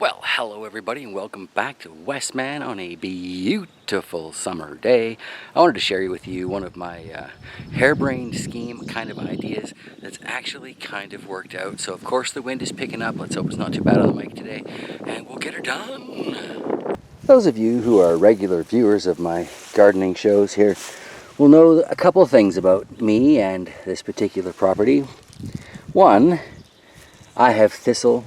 Well, hello everybody and welcome back to Westman on a beautiful summer day. I wanted to share with you one of my harebrained scheme kind of ideas that's actually kind of worked out. So of course the wind is picking up. Let's hope it's not too bad on the mic today and we'll get her done. Those of you who are regular viewers of my gardening shows here will know a couple of things about me and this particular property. One, I have thistle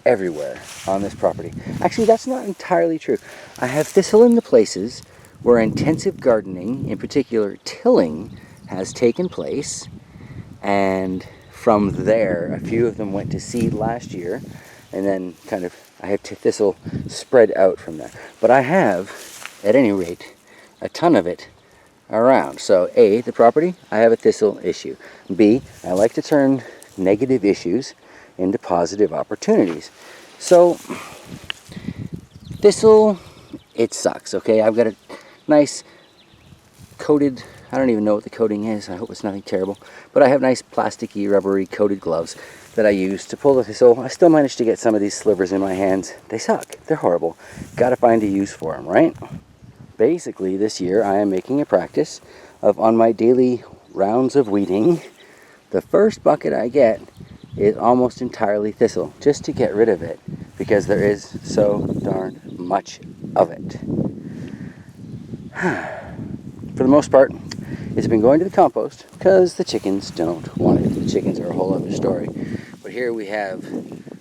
everywhere on this property. Actually, that's not entirely true. I have thistle in the places where intensive gardening, in particular tilling, has taken place, and from there a few of them went to seed last year, and then I have thistle spread out from there. But I have, at any rate, a ton of it around. So A, the property, I have a thistle issue. B, I like to turn negative issues into positive opportunities. So thistle, it sucks, okay? I've got a nice coated, I don't even know what the coating is, I hope it's nothing terrible, but I have nice plasticky, rubbery coated gloves that I use to pull the thistle. I still managed to get some of these slivers in my hands. They suck, they're horrible. Gotta find a use for them, right? Basically this year I am making a practice of, on my daily rounds of weeding, the first bucket I get is almost entirely thistle, just to get rid of it, because there is so darn much of it. For the most part, it's been going to the compost, because the chickens don't want it. The chickens are a whole other story. But here we have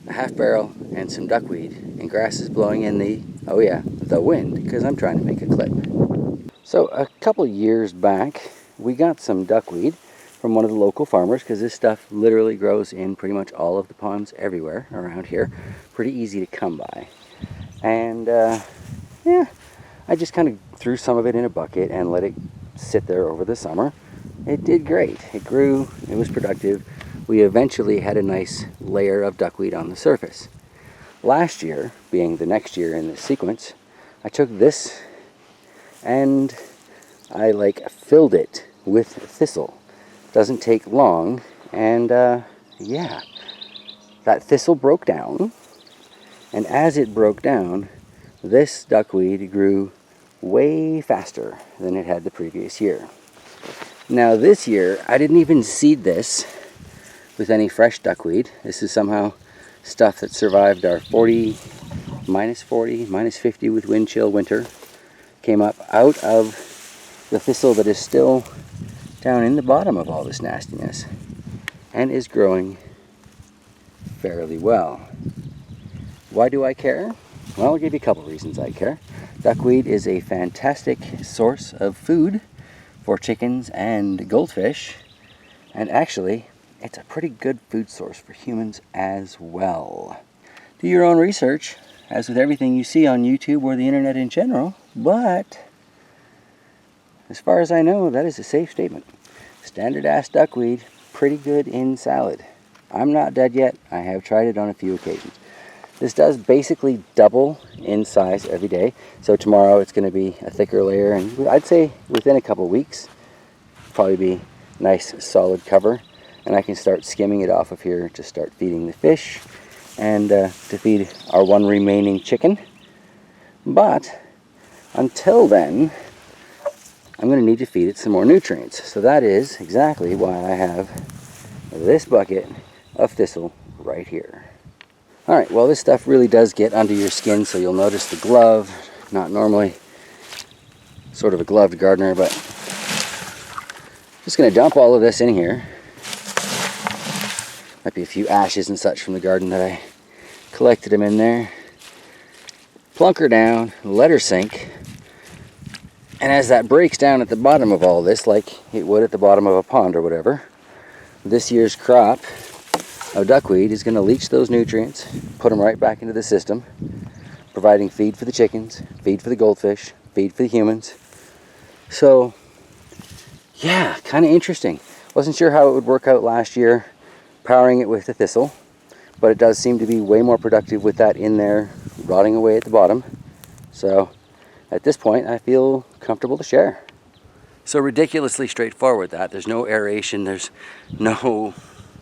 a half barrel and some duckweed, and grass is blowing in the wind, because I'm trying to make a clip. So a couple years back, we got some duckweed from one of the local farmers, because this stuff literally grows in pretty much all of the ponds everywhere around here. Pretty easy to come by. And I just kind of threw some of it in a bucket and let it sit there over the summer. It did great. It grew, it was productive. We eventually had a nice layer of duckweed on the surface. Last year, being the next year in this sequence, I took this and I filled it with thistle. Doesn't take long, and that thistle broke down, and as it broke down, this duckweed grew way faster than it had the previous year. Now this year, I didn't even seed this with any fresh duckweed. This is somehow stuff that survived our minus 40, minus 50 with wind chill winter. Came up out of the thistle that is still down in the bottom of all this nastiness, and is growing fairly well. Why do I care? Well, I'll give you a couple reasons I care. Duckweed is a fantastic source of food for chickens and goldfish, and actually it's a pretty good food source for humans as well. Do your own research, as with everything you see on YouTube or the internet in general, but as far as I know, that is a safe statement. Standard ass duckweed, pretty good in salad. I'm not dead yet. I have tried it on a few occasions. This does basically double in size every day. So tomorrow it's going to be a thicker layer, and I'd say within a couple weeks, probably be nice solid cover, and I can start skimming it off of here to start feeding the fish and to feed our one remaining chicken. But until then, I'm going to need to feed it some more nutrients. So that is exactly why I have this bucket of thistle right here. Alright, well this stuff really does get under your skin, so you'll notice the glove. Not normally sort of a gloved gardener, but just going to dump all of this in here. Might be a few ashes and such from the garden that I collected them in there. Plunk her down, let her sink. And as that breaks down at the bottom of all this, like it would at the bottom of a pond or whatever, this year's crop of duckweed is going to leach those nutrients, put them right back into the system, providing feed for the chickens, feed for the goldfish, feed for the humans. So, yeah, kind of interesting. Wasn't sure how it would work out last year, powering it with the thistle, but it does seem to be way more productive with that in there, rotting away at the bottom. So, at this point, I feel comfortable to share. So ridiculously straightforward that. There's no aeration, there's no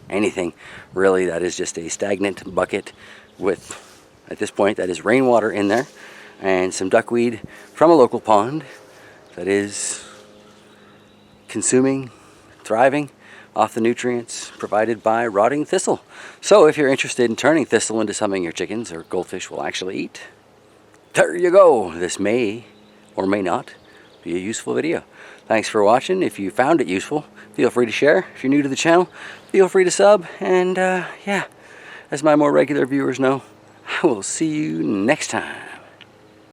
anything really. That is just a stagnant bucket with At this point, that is rainwater in there and some duckweed from a local pond that is consuming, thriving off the nutrients provided by rotting thistle. So if you're interested in turning thistle into something your chickens or goldfish will actually eat, there you go. This may or may not be a useful video. Thanks for watching. If you found it useful, feel free to share. If you're new to the channel, feel free to sub. And yeah, as my more regular viewers know, I will see you next time.